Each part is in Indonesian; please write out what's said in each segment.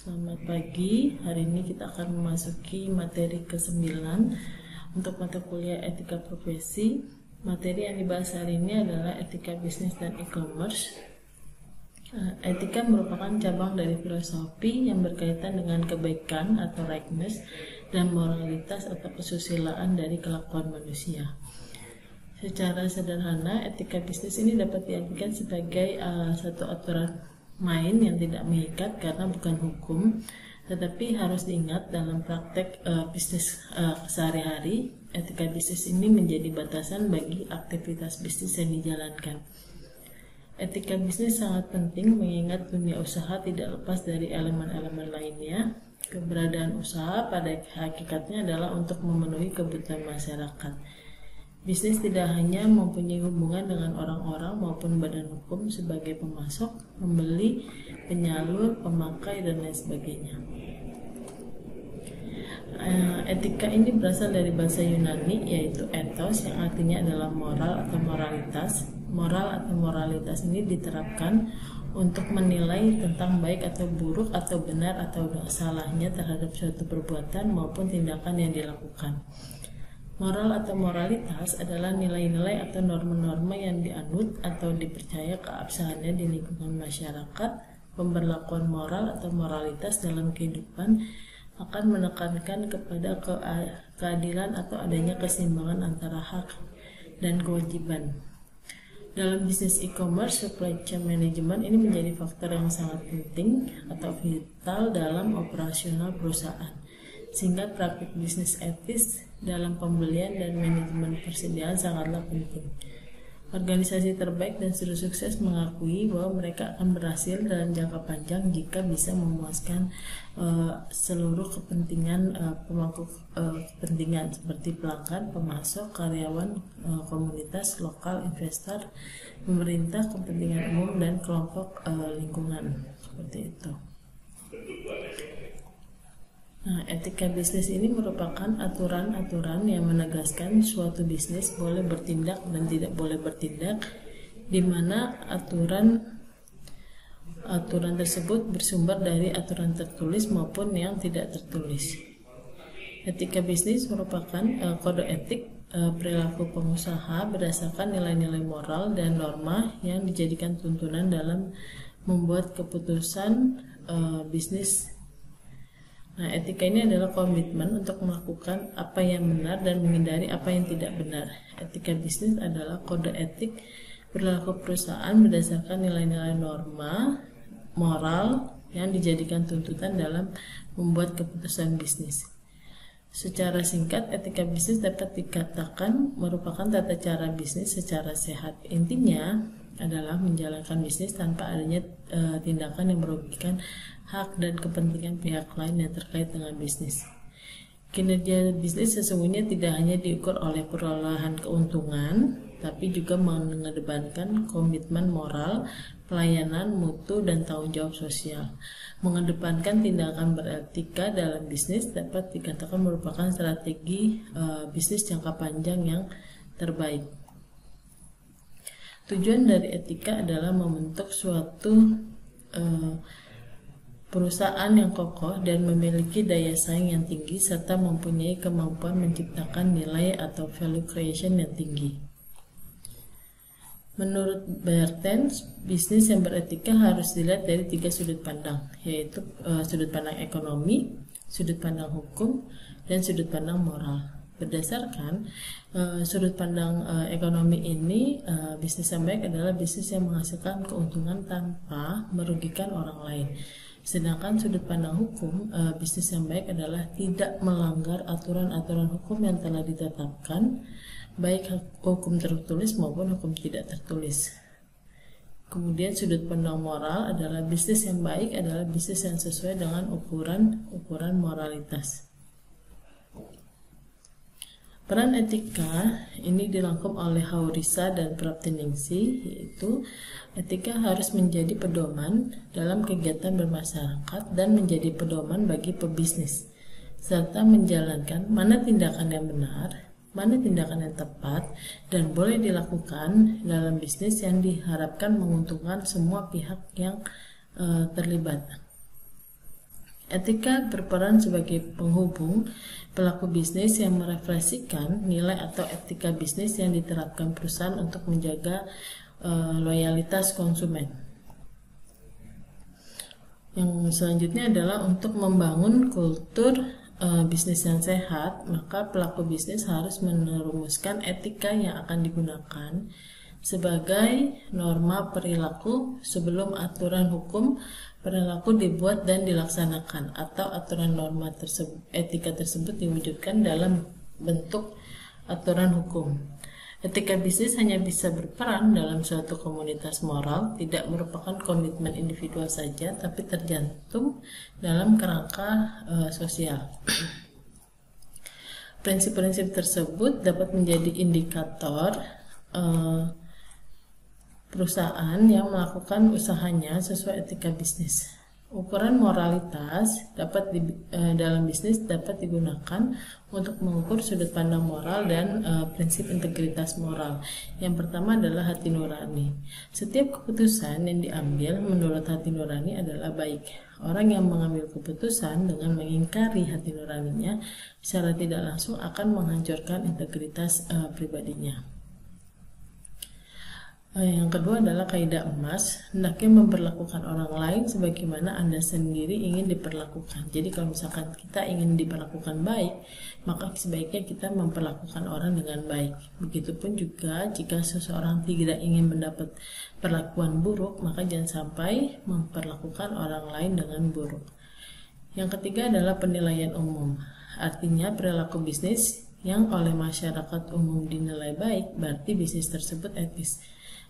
Selamat pagi, hari ini kita akan memasuki materi ke-9 untuk mata kuliah etika profesi. Materi yang dibahas hari ini adalah etika bisnis dan e-commerce. Etika merupakan cabang dari filosofi yang berkaitan dengan kebaikan atau rightness dan moralitas atau kesusilaan dari kelakuan manusia. Secara sederhana, etika bisnis ini dapat diartikan sebagai satu aturan main yang tidak mengikat karena bukan hukum, tetapi harus diingat dalam praktek bisnis sehari-hari. Etika bisnis ini menjadi batasan bagi aktivitas bisnis yang dijalankan. Etika bisnis sangat penting mengingat dunia usaha tidak lepas dari elemen-elemen lainnya. Keberadaan usaha pada hakikatnya adalah untuk memenuhi kebutuhan masyarakat. Bisnis tidak hanya mempunyai hubungan dengan orang-orang maupun badan hukum sebagai pemasok, pembeli, penyalur, pemakai, dan lain sebagainya. Etika ini berasal dari bahasa Yunani yaitu ethos yang artinya adalah moral atau moralitas. Moral atau moralitas ini diterapkan untuk menilai tentang baik atau buruk atau benar atau salahnya terhadap suatu perbuatan maupun tindakan yang dilakukan. Moral atau moralitas adalah nilai-nilai atau norma-norma yang dianut atau dipercaya keabsahannya di lingkungan masyarakat. Pemberlakuan moral atau moralitas dalam kehidupan akan menekankan kepada keadilan atau adanya keseimbangan antara hak dan kewajiban. Dalam bisnis e-commerce, supply chain management ini menjadi faktor yang sangat penting atau vital dalam operasional perusahaan, sehingga praktik bisnis etis dalam pembelian dan manajemen persediaan sangatlah penting. Organisasi terbaik dan sudah sukses mengakui bahwa mereka akan berhasil dalam jangka panjang jika bisa memuaskan seluruh kepentingan pemangku kepentingan seperti pelanggan, pemasok, karyawan, komunitas, lokal, investor, pemerintah, kepentingan umum, dan kelompok lingkungan seperti itu. Nah, etika bisnis ini merupakan aturan-aturan yang menegaskan suatu bisnis boleh bertindak dan tidak boleh bertindak, di mana aturan tersebut bersumber dari aturan tertulis maupun yang tidak tertulis. Etika bisnis merupakan kode etik perilaku pengusaha berdasarkan nilai-nilai moral dan norma yang dijadikan tuntunan dalam membuat keputusan bisnis. Nah, etika ini adalah komitmen untuk melakukan apa yang benar dan menghindari apa yang tidak benar. Etika bisnis adalah kode etik perilaku perusahaan berdasarkan nilai-nilai norma moral yang dijadikan tuntutan dalam membuat keputusan bisnis. Secara singkat, etika bisnis dapat dikatakan merupakan tata cara bisnis secara sehat. Intinya adalah menjalankan bisnis tanpa adanya tindakan yang merugikan hak dan kepentingan pihak lain yang terkait dengan bisnis. Kinerja bisnis sesungguhnya tidak hanya diukur oleh perolehan keuntungan, tapi juga mengedepankan komitmen moral, pelayanan, mutu, dan tanggung jawab sosial. Mengedepankan tindakan beretika dalam bisnis dapat dikatakan merupakan strategi bisnis jangka panjang yang terbaik. Tujuan dari etika adalah membentuk suatu perusahaan yang kokoh dan memiliki daya saing yang tinggi serta mempunyai kemampuan menciptakan nilai atau value creation yang tinggi. Menurut Bertens, bisnis yang beretika harus dilihat dari 3 sudut pandang, yaitu sudut pandang ekonomi, sudut pandang hukum, dan sudut pandang moral. Berdasarkan sudut pandang ekonomi ini, bisnis yang baik adalah bisnis yang menghasilkan keuntungan tanpa merugikan orang lain. Sedangkan sudut pandang hukum, bisnis yang baik adalah tidak melanggar aturan-aturan hukum yang telah ditetapkan, baik hukum tertulis maupun hukum tidak tertulis. Kemudian sudut pandang moral adalah bisnis yang baik adalah bisnis yang sesuai dengan ukuran moralitas. Peran etika ini dirangkum oleh Haurisa dan Praptiningsi, yaitu etika harus menjadi pedoman dalam kegiatan bermasyarakat dan menjadi pedoman bagi pebisnis, serta menjalankan mana tindakan yang benar, mana tindakan yang tepat, dan boleh dilakukan dalam bisnis yang diharapkan menguntungkan semua pihak yang terlibat. Etika berperan sebagai penghubung pelaku bisnis yang merefleksikan nilai atau etika bisnis yang diterapkan perusahaan untuk menjaga loyalitas konsumen. Yang selanjutnya adalah untuk membangun kultur bisnis yang sehat, maka pelaku bisnis harus merumuskan etika yang akan digunakan sebagai norma perilaku sebelum aturan hukum perilaku dibuat dan dilaksanakan, atau aturan norma etika tersebut diwujudkan dalam bentuk aturan hukum. Etika bisnis hanya bisa berperan dalam suatu komunitas moral, tidak merupakan komitmen individual saja, tapi tercantum dalam kerangka sosial. Prinsip-prinsip tersebut dapat menjadi indikator perusahaan yang melakukan usahanya sesuai etika bisnis. Ukuran moralitas dalam bisnis dapat digunakan untuk mengukur sudut pandang moral dan prinsip integritas moral. Yang pertama adalah hati nurani. Setiap keputusan yang diambil menurut hati nurani adalah baik. Orang yang mengambil keputusan dengan mengingkari hati nuraninya secara tidak langsung akan menghancurkan integritas pribadinya. Yang kedua adalah kaidah emas, hendaknya memperlakukan orang lain sebagaimana Anda sendiri ingin diperlakukan. Jadi kalau misalkan kita ingin diperlakukan baik, maka sebaiknya kita memperlakukan orang dengan baik. Begitupun juga jika seseorang tidak ingin mendapat perlakuan buruk, maka jangan sampai memperlakukan orang lain dengan buruk. Yang ketiga adalah penilaian umum, artinya perilaku bisnis yang oleh masyarakat umum dinilai baik, berarti bisnis tersebut etis.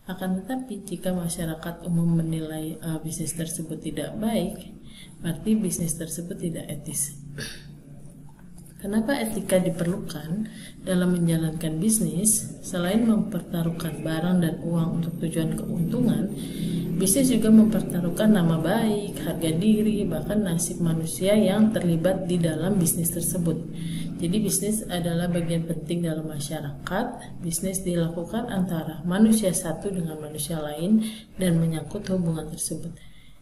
Akan tetapi jika masyarakat umum menilai bisnis tersebut tidak baik, berarti bisnis tersebut tidak etis. Kenapa etika diperlukan dalam menjalankan bisnis? Selain mempertaruhkan barang dan uang untuk tujuan keuntungan, bisnis juga mempertaruhkan nama baik, harga diri, bahkan nasib manusia yang terlibat di dalam bisnis tersebut. Jadi bisnis adalah bagian penting dalam masyarakat. Bisnis dilakukan antara manusia satu dengan manusia lain dan menyangkut hubungan tersebut.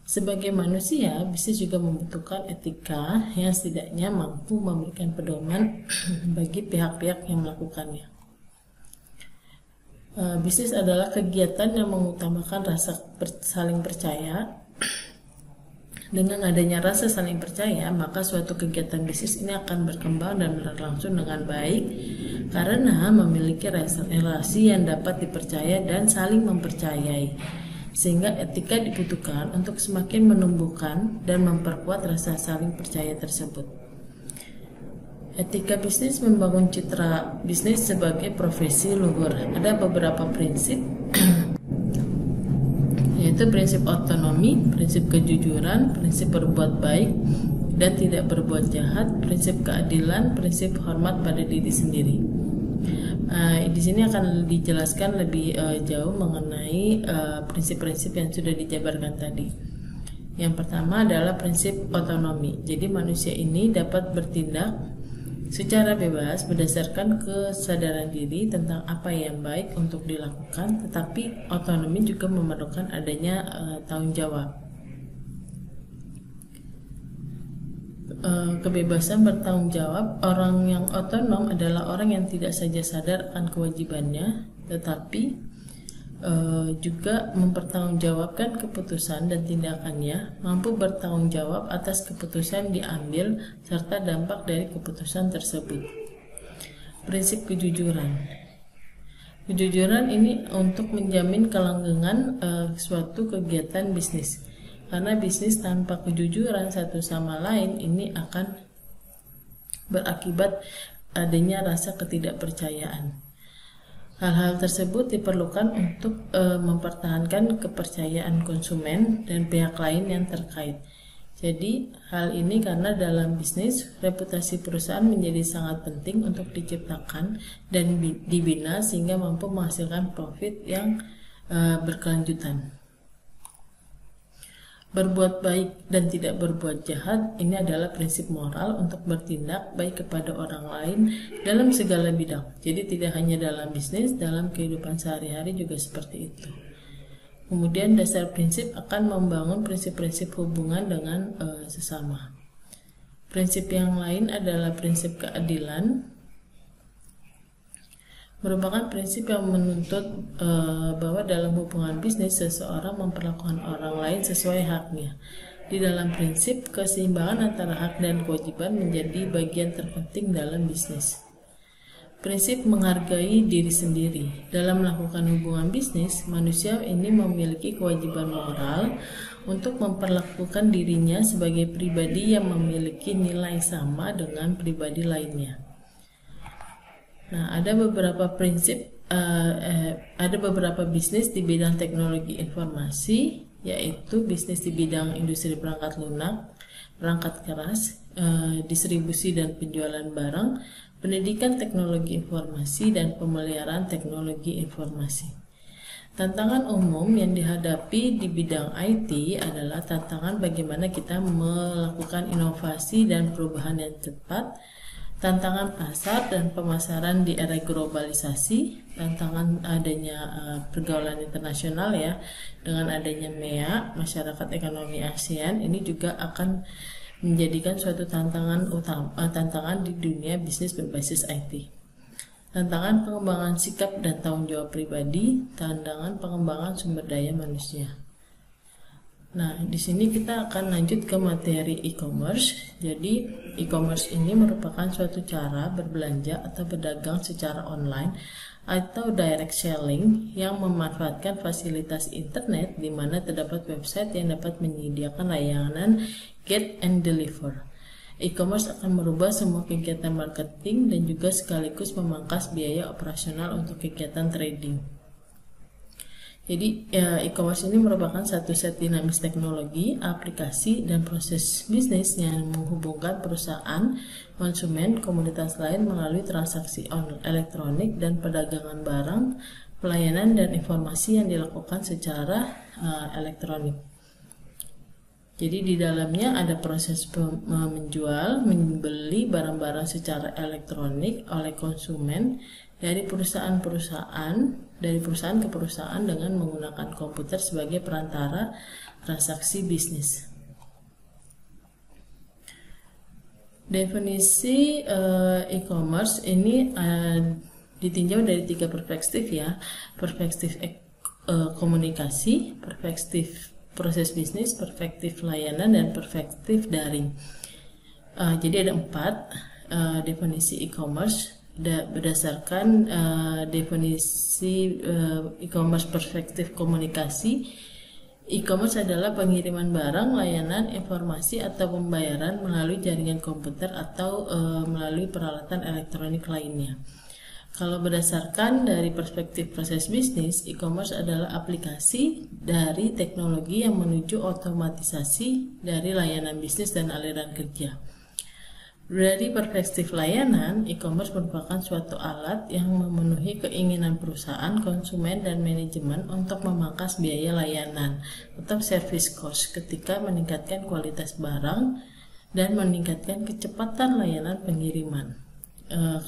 Sebagai manusia, bisnis juga membutuhkan etika yang setidaknya mampu memberikan pedoman bagi pihak-pihak yang melakukannya. Bisnis adalah kegiatan yang mengutamakan rasa saling percaya. Dengan adanya rasa saling percaya, maka suatu kegiatan bisnis ini akan berkembang dan berlangsung dengan baik karena memiliki relasi yang dapat dipercaya dan saling mempercayai. Sehingga etika dibutuhkan untuk semakin menumbuhkan dan memperkuat rasa saling percaya tersebut. Etika bisnis membangun citra bisnis sebagai profesi luhur. Ada beberapa prinsip yaitu prinsip otonomi, prinsip kejujuran, prinsip berbuat baik dan tidak berbuat jahat, prinsip keadilan, prinsip hormat pada diri sendiri. Di sini akan dijelaskan lebih jauh mengenai prinsip-prinsip yang sudah dijabarkan tadi. Yang pertama adalah prinsip otonomi. Jadi manusia ini dapat bertindak secara bebas berdasarkan kesadaran diri tentang apa yang baik untuk dilakukan, tetapi otonomi juga memerlukan adanya tanggung jawab. Kebebasan bertanggung jawab. Orang yang otonom adalah orang yang tidak saja sadar akan kewajibannya, tetapi juga mempertanggungjawabkan keputusan dan tindakannya, mampu bertanggung jawab atas keputusan diambil serta dampak dari keputusan tersebut. Prinsip kejujuran. Kejujuran ini untuk menjamin kelanggengan suatu kegiatan bisnis. Karena bisnis tanpa kejujuran satu sama lain ini akan berakibat adanya rasa ketidakpercayaan. Hal-hal tersebut diperlukan untuk mempertahankan kepercayaan konsumen dan pihak lain yang terkait. Jadi hal ini karena dalam bisnis reputasi perusahaan menjadi sangat penting untuk diciptakan dan dibina sehingga mampu menghasilkan profit yang berkelanjutan. Berbuat baik dan tidak berbuat jahat, ini adalah prinsip moral untuk bertindak baik kepada orang lain dalam segala bidang. Jadi tidak hanya dalam bisnis, dalam kehidupan sehari-hari juga seperti itu. Kemudian dasar prinsip akan membangun prinsip-prinsip hubungan dengan sesama. Prinsip yang lain adalah prinsip keadilan, merupakan prinsip yang menuntut bahwa dalam hubungan bisnis seseorang memperlakukan orang lain sesuai haknya. Di dalam prinsip, keseimbangan antara hak dan kewajiban menjadi bagian terpenting dalam bisnis. Prinsip menghargai diri sendiri. Dalam melakukan hubungan bisnis, manusia ini memiliki kewajiban moral untuk memperlakukan dirinya sebagai pribadi yang memiliki nilai sama dengan pribadi lainnya. Nah, ada beberapa prinsip, ada beberapa bisnis di bidang teknologi informasi, yaitu bisnis di bidang industri perangkat lunak, perangkat keras, distribusi dan penjualan barang, pendidikan teknologi informasi, dan pemeliharaan teknologi informasi. Tantangan umum yang dihadapi di bidang IT adalah tantangan bagaimana kita melakukan inovasi dan perubahan yang cepat, tantangan pasar dan pemasaran di era globalisasi, tantangan adanya pergaulan internasional ya, dengan adanya MEA, Masyarakat Ekonomi ASEAN, ini juga akan menjadikan suatu tantangan di dunia bisnis berbasis IT. Tantangan pengembangan sikap dan tanggung jawab pribadi, tantangan pengembangan sumber daya manusia. Nah, di sini kita akan lanjut ke materi e-commerce. Jadi, e-commerce ini merupakan suatu cara berbelanja atau berdagang secara online atau direct selling yang memanfaatkan fasilitas internet di mana terdapat website yang dapat menyediakan layanan get and deliver. E-commerce akan merubah semua kegiatan marketing dan juga sekaligus memangkas biaya operasional untuk kegiatan trading. Jadi, e-commerce ini merupakan satu set dinamis teknologi, aplikasi, dan proses bisnis yang menghubungkan perusahaan, konsumen, komunitas lain melalui transaksi elektronik dan perdagangan barang, pelayanan, dan informasi yang dilakukan secara elektronik. Jadi di dalamnya ada proses menjual, membeli barang-barang secara elektronik oleh konsumen dari perusahaan ke perusahaan dengan menggunakan komputer sebagai perantara transaksi bisnis. Definisi e-commerce ini ditinjau dari 3 perspektif ya, perspektif komunikasi, perspektif proses bisnis, perspektif layanan, dan perspektif daring. Jadi ada 4 definisi e-commerce. Berdasarkan definisi e-commerce perspektif komunikasi, e-commerce adalah pengiriman barang, layanan, informasi, atau pembayaran melalui jaringan komputer atau melalui peralatan elektronik lainnya. Kalau berdasarkan dari perspektif proses bisnis, e-commerce adalah aplikasi dari teknologi yang menuju otomatisasi dari layanan bisnis dan aliran kerja. Dari perspektif layanan, e-commerce merupakan suatu alat yang memenuhi keinginan perusahaan, konsumen, dan manajemen untuk memangkas biaya layanan atau service cost ketika meningkatkan kualitas barang dan meningkatkan kecepatan layanan pengiriman.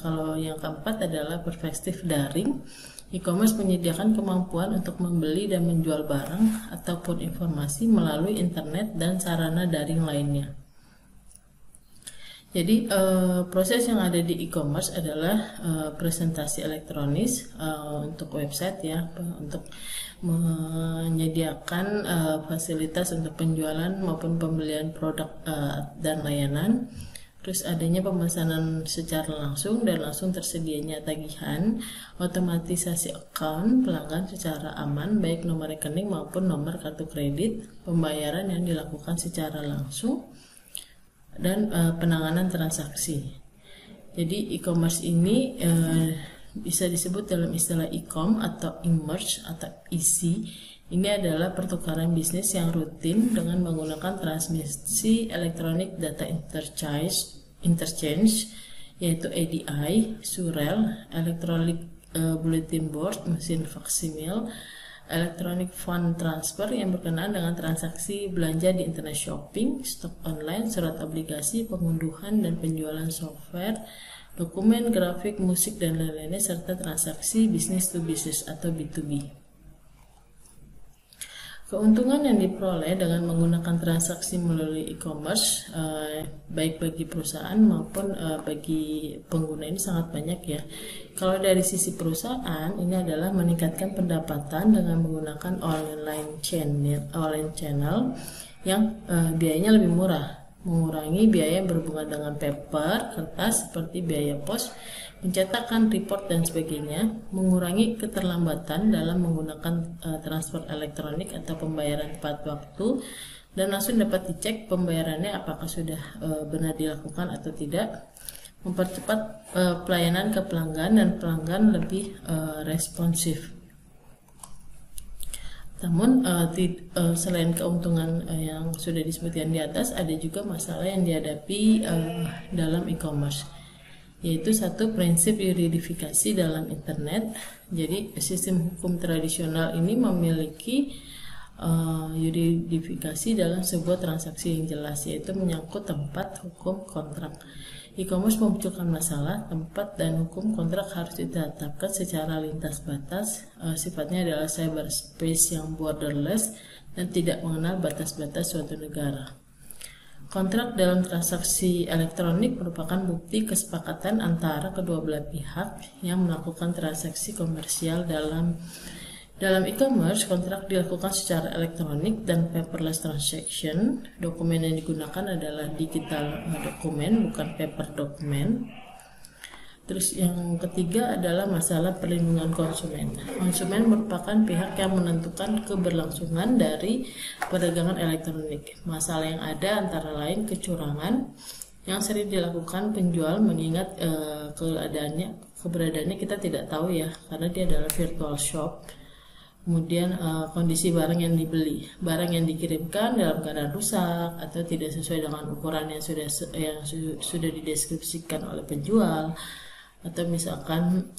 Kalau yang keempat adalah perspektif daring. E-commerce menyediakan kemampuan untuk membeli dan menjual barang ataupun informasi melalui internet dan sarana daring lainnya. Jadi proses yang ada di e-commerce adalah presentasi elektronis untuk website ya, untuk menyediakan fasilitas untuk penjualan maupun pembelian produk dan layanan. Terus adanya pemesanan secara langsung dan langsung tersedianya tagihan, otomatisasi account pelanggan secara aman baik nomor rekening maupun nomor kartu kredit, pembayaran yang dilakukan secara langsung, dan penanganan transaksi. Jadi e-commerce ini bisa disebut dalam istilah e-com atau e-merge atau EC. Ini adalah pertukaran bisnis yang rutin dengan menggunakan transmisi elektronik data interchange yaitu EDI, surel, electronic bulletin board, mesin faksimil, electronic fund transfer yang berkenaan dengan transaksi belanja di internet shopping, stok online, surat obligasi, pengunduhan dan penjualan software, dokumen, grafik, musik, dan lain-lainnya, serta transaksi business to business atau B2B. Keuntungan yang diperoleh dengan menggunakan transaksi melalui e-commerce, baik bagi perusahaan maupun bagi pengguna ini sangat banyak ya. Kalau dari sisi perusahaan, ini adalah meningkatkan pendapatan dengan menggunakan online channel yang biayanya lebih murah, mengurangi biaya yang berhubungan dengan paper, kertas seperti biaya pos, mencetakkan report dan sebagainya, mengurangi keterlambatan dalam menggunakan transfer elektronik atau pembayaran tepat waktu, dan langsung dapat dicek pembayarannya apakah sudah benar dilakukan atau tidak, mempercepat pelayanan ke pelanggan dan pelanggan lebih responsif. Namun selain keuntungan yang sudah disebutkan di atas, ada juga masalah yang dihadapi dalam e-commerce, yaitu satu, prinsip yuridifikasi dalam internet. Jadi sistem hukum tradisional ini memiliki yuridifikasi dalam sebuah transaksi yang jelas, yaitu menyangkut tempat, hukum, kontrak. E-commerce memunculkan masalah tempat dan hukum kontrak harus ditetapkan secara lintas batas, sifatnya adalah cyberspace yang borderless dan tidak mengenal batas-batas suatu negara. Kontrak dalam transaksi elektronik merupakan bukti kesepakatan antara kedua belah pihak yang melakukan transaksi komersial. Dalam e-commerce, kontrak dilakukan secara elektronik dan paperless transaction. Dokumen yang digunakan adalah digital dokumen, bukan paper dokumen. Terus yang ketiga adalah masalah perlindungan konsumen. Konsumen merupakan pihak yang menentukan keberlangsungan dari perdagangan elektronik. Masalah yang ada antara lain kecurangan yang sering dilakukan penjual, mengingat keberadaannya kita tidak tahu ya, karena dia adalah virtual shop. Kemudian kondisi barang yang dibeli, barang yang dikirimkan dalam keadaan rusak atau tidak sesuai dengan ukuran yang sudah dideskripsikan oleh penjual, atau misalkan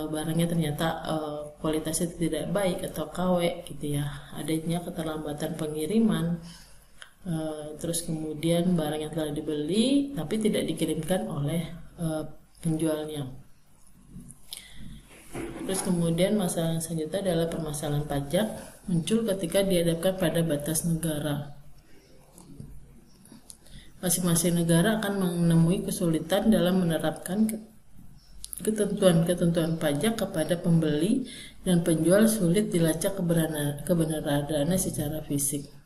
barangnya ternyata kualitasnya tidak baik atau KW gitu ya, adanya keterlambatan pengiriman, terus kemudian barang yang telah dibeli tapi tidak dikirimkan oleh penjualnya. Terus kemudian masalah selanjutnya adalah permasalahan pajak, muncul ketika dihadapkan pada batas negara. Masing-masing negara akan menemui kesulitan dalam menerapkan ketentuan pajak kepada pembeli, dan penjual sulit dilacak kebenarannya secara fisik.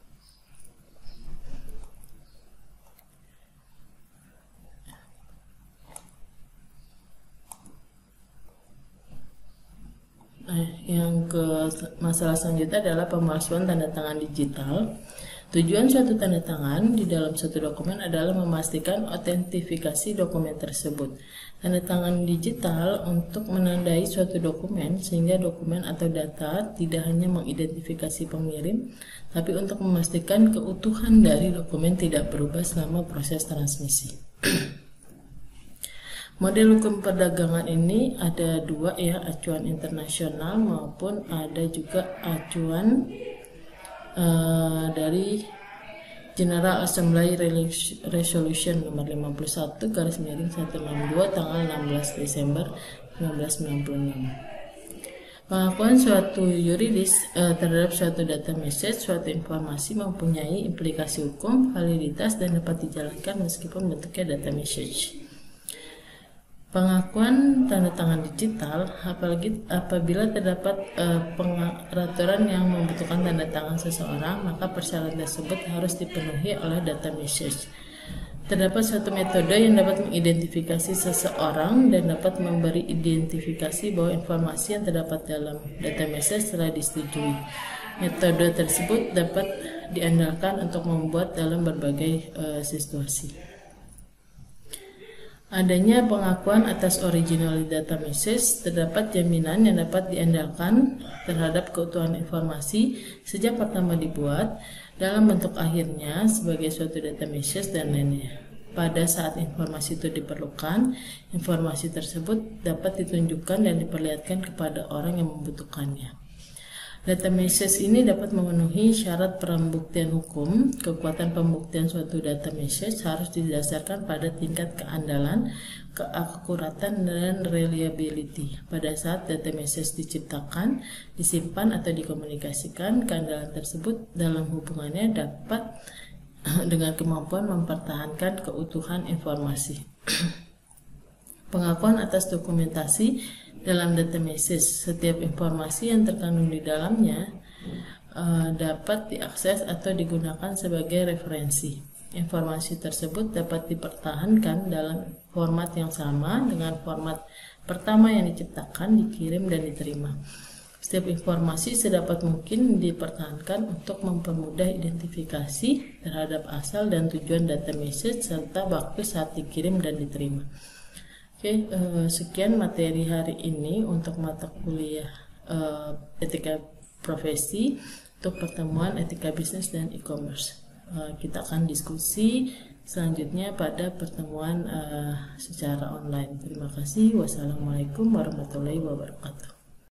Yang ke masalah selanjutnya adalah pemalsuan tanda tangan digital. Tujuan suatu tanda tangan di dalam suatu dokumen adalah memastikan autentifikasi dokumen tersebut. Tanda tangan digital untuk menandai suatu dokumen, sehingga dokumen atau data tidak hanya mengidentifikasi pengirim, tapi untuk memastikan keutuhan dari dokumen tidak berubah selama proses transmisi. Model hukum perdagangan ini ada dua ya, acuan internasional maupun ada juga acuan dari General Assembly Resolution nomor 51/162 tanggal 16 Desember 1996. Pengakuan suatu yuridis terhadap suatu data message, suatu informasi mempunyai implikasi hukum, validitas, dan dapat dijalankan meskipun bentuknya data message. Pengakuan tanda tangan digital, apalagi apabila terdapat peraturan yang membutuhkan tanda tangan seseorang, maka persyaratan tersebut harus dipenuhi oleh data message. Terdapat suatu metode yang dapat mengidentifikasi seseorang dan dapat memberi identifikasi bahwa informasi yang terdapat dalam data message telah disetujui. Metode tersebut dapat diandalkan untuk membuat dalam berbagai situasi. Adanya pengakuan atas original data message, terdapat jaminan yang dapat diandalkan terhadap keutuhan informasi sejak pertama dibuat dalam bentuk akhirnya sebagai suatu data message dan lainnya. Pada saat informasi itu diperlukan, informasi tersebut dapat ditunjukkan dan diperlihatkan kepada orang yang membutuhkannya. Data message ini dapat memenuhi syarat pembuktian hukum. Kekuatan pembuktian suatu data message harus didasarkan pada tingkat keandalan, keakuratan, dan reliability. Pada saat data message diciptakan, disimpan, atau dikomunikasikan, keandalan tersebut dalam hubungannya dapat dengan kemampuan mempertahankan keutuhan informasi. Pengakuan atas dokumentasi dalam data message. Setiap informasi yang terkandung di dalamnya dapat diakses atau digunakan sebagai referensi. Informasi tersebut dapat dipertahankan dalam format yang sama dengan format pertama yang diciptakan, dikirim, dan diterima. Setiap informasi sedapat mungkin dipertahankan untuk mempermudah identifikasi terhadap asal dan tujuan data message serta waktu saat dikirim dan diterima. Oke, sekian materi hari ini untuk mata kuliah etika profesi untuk pertemuan etika bisnis dan e-commerce. Kita akan diskusi selanjutnya pada pertemuan secara online. Terima kasih. Wassalamualaikum warahmatullahi wabarakatuh.